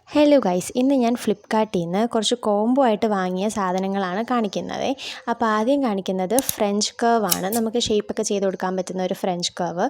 Hello guys, ഇന്ന് ഞാൻ ഫ്ലിപ്കാർട്ടിൽ നിന്ന് കുറച്ച് കോംബോ ആയിട്ട് വാങ്ങിയ സാധനങ്ങളാണ് കാണിക്കുന്നത്. അപ്പോൾ ആദ്യം കാണിക്കുന്നത് ഫ്രഞ്ച് കർവ് ആണ്. നമുക്ക് ഷേപ്പൊക്കെ ചെയ്ത് കൊടുക്കാൻ പറ്റുന്ന ഒരു ഫ്രഞ്ച് കർവ്.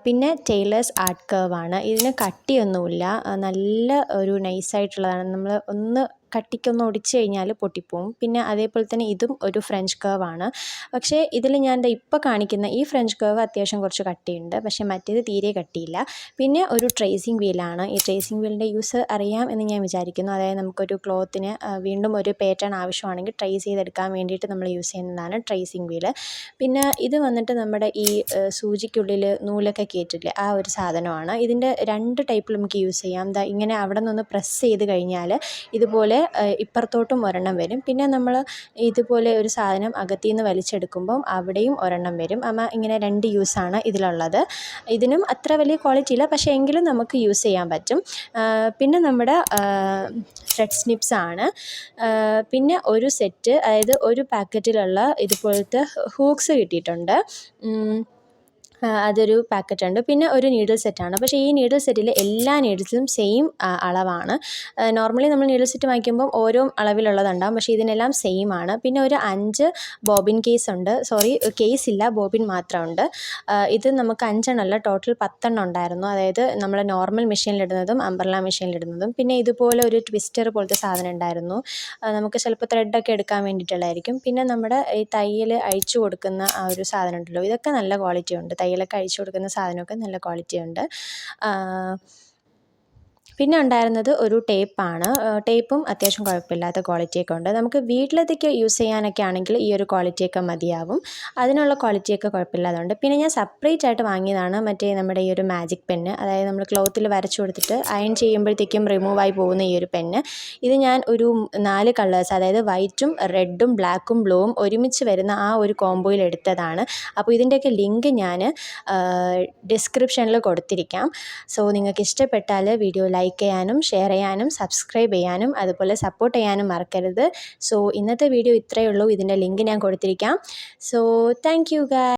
പിന്നെ ടൈലേഴ്സ് ആർട്ട് കർവ് ആണ്. ഇതിന് കട്ടിയൊന്നുമില്ല, നല്ല ഒരു നൈസായിട്ടുള്ളതാണ്. നമ്മൾ ഒന്ന് കട്ടിക്കൊന്ന് ഒടിച്ച് കഴിഞ്ഞാൽ പൊട്ടിപ്പോവും. പിന്നെ അതേപോലെ തന്നെ ഇതും ഒരു ഫ്രഞ്ച് കർവാണ്. പക്ഷേ ഇതിൽ ഞാൻ ഇപ്പോൾ കാണിക്കുന്ന ഈ ഫ്രഞ്ച് കർവ് അത്യാവശ്യം കുറച്ച് കട്ടിയുണ്ട്, പക്ഷേ മറ്റേത് തീരെ കട്ടിയില്ല. പിന്നെ ഒരു ട്രേസിങ് വീലാണ്. ഈ ട്രേസിങ് വീലിൻ്റെ യൂസ് അറിയാം എന്ന് ഞാൻ വിചാരിക്കുന്നു. അതായത് നമുക്കൊരു ക്ലോത്തിന് വീണ്ടും ഒരു പാറ്റേൺ ആവശ്യമാണെങ്കിൽ ട്രേസ് ചെയ്തെടുക്കാൻ വേണ്ടിയിട്ട് നമ്മൾ യൂസ് ചെയ്യുന്നതാണ് ട്രേസിങ് വീല്. പിന്നെ ഇത് വന്നിട്ട് നമ്മുടെ ഈ സൂചിക്കുള്ളിൽ നൂലൊക്കെ കയറ്റില്ലേ, ആ ഒരു സാധനമാണ്. ഇതിൻ്റെ രണ്ട് ടൈപ്പിൽ നമുക്ക് യൂസ് ചെയ്യാം. ഇങ്ങനെ അവിടെ നിന്ന് പ്രസ് ചെയ്ത് കഴിഞ്ഞാൽ ഇതുപോലെ ഇപ്പുറത്തോട്ടും ഒരെണ്ണം വരും. പിന്നെ നമ്മൾ ഇതുപോലെ ഒരു സാധനം അകത്തു നിന്ന് വലിച്ചെടുക്കുമ്പം അവിടെയും ഒരെണ്ണം വരും. ഇങ്ങനെ രണ്ട് യൂസാണ് ഇതിലുള്ളത്. ഇതിനും അത്ര വലിയ ക്വാളിറ്റി ഇല്ല, പക്ഷേ എങ്കിലും നമുക്ക് യൂസ് ചെയ്യാൻ പറ്റും. പിന്നെ നമ്മുടെ ത്രെഡ് സ്നിപ്സ് ആണ്. പിന്നെ ഒരു സെറ്റ്, അതായത് ഒരു പാക്കറ്റിലുള്ള ഇതുപോലത്തെ ഹൂക്സ് കിട്ടിയിട്ടുണ്ട്. അതൊരു പാക്കറ്റുണ്ട്. പിന്നെ ഒരു നീഡിൽ സെറ്റാണ്. പക്ഷേ ഈ നീഡിൽ സെറ്റിൽ എല്ലാ നീഡിൽസും സെയിം അളവാണ്. നോർമലി നമ്മൾ നീഡിൽ സെറ്റ് വാങ്ങിക്കുമ്പം ഓരോ അളവിലുള്ളതുണ്ടാകും, പക്ഷേ ഇതിനെല്ലാം സെയിം ആണ്. പിന്നെ ഒരു 5 ബോബിൻ കേസ് ഉണ്ട്. കേസ് ഇല്ല, ബോബിൻ മാത്രമുണ്ട്. ഇത് നമുക്ക് 5 എണ്ണമല്ല, ടോട്ടൽ 10 എണ്ണം ഉണ്ടായിരുന്നു. അതായത് നമ്മൾ നോർമൽ മെഷീനിലിടുന്നതും അംബ്രല്ല മെഷീനിലിടുന്നതും. പിന്നെ ഇതുപോലെ ഒരു ട്വിസ്റ്റർ പോലത്തെ സാധനം ഉണ്ടായിരുന്നു. നമുക്ക് ചിലപ്പോൾ ത്രെഡൊക്കെ എടുക്കാൻ വേണ്ടിയിട്ടുള്ളതായിരിക്കും. പിന്നെ നമ്മുടെ ഈ തയ്യൽ അഴിച്ചു കൊടുക്കുന്ന ആ ഒരു സാധനം ഉണ്ടല്ലോ, ഇതൊക്കെ നല്ല ക്വാളിറ്റി ഉണ്ട്. തയ്യലൊക്കെ അഴിച്ചു കൊടുക്കുന്ന സാധനമൊക്കെ നല്ല ക്വാളിറ്റി ഉണ്ട്. പിന്നെ ഉണ്ടായിരുന്നത് ഒരു ടേപ്പാണ്. ടേപ്പും അത്യാവശ്യം കുഴപ്പമില്ലാത്ത ക്വാളിറ്റിയൊക്കെ ഉണ്ട്. നമുക്ക് വീട്ടിലത്തേക്ക് യൂസ് ചെയ്യാനൊക്കെ ആണെങ്കിൽ ഈ ഒരു ക്വാളിറ്റിയൊക്കെ മതിയാവും. അതിനുള്ള ക്വാളിറ്റിയൊക്കെ കുഴപ്പമില്ലാതുണ്ട്. പിന്നെ ഞാൻ സെപ്പറേറ്റ് ആയിട്ട് വാങ്ങിയതാണ് മറ്റേ നമ്മുടെ ഈ ഒരു മാജിക് പെന്ന്. അതായത് നമ്മൾ ക്ലോത്തിൽ വരച്ചു കൊടുത്തിട്ട് അയൺ ചെയ്യുമ്പോഴത്തേക്കും റിമൂവായി പോകുന്ന ഈ ഒരു പെന്ന്. ഇത് ഞാൻ ഒരു 4 കളേഴ്സ്, അതായത് വൈറ്റും റെഡും ബ്ലാക്കും ബ്ലൂവും ഒരുമിച്ച് വരുന്ന ആ ഒരു കോംബോയിൽ എടുത്തതാണ്. അപ്പോൾ ഇതിൻ്റെയൊക്കെ ലിങ്ക് ഞാൻ ഡിസ്ക്രിപ്ഷനിൽ കൊടുത്തിരിക്കാം. സോ നിങ്ങൾക്ക് ഇഷ്ടപ്പെട്ടാൽ വീഡിയോ ലൈക്ക് ചെയ്യാനും ഷെയർ ചെയ്യാനും സബ്സ്ക്രൈബ് ചെയ്യാനും അതുപോലെ സപ്പോർട്ട് ചെയ്യാനും മറക്കരുത്. സോ ഇന്നത്തെ വീഡിയോ ഇത്രയേ ഉള്ളൂ. ഇതിൻ്റെ ലിങ്ക് ഞാൻ കൊടുത്തിരിക്കാം. So thank you guys.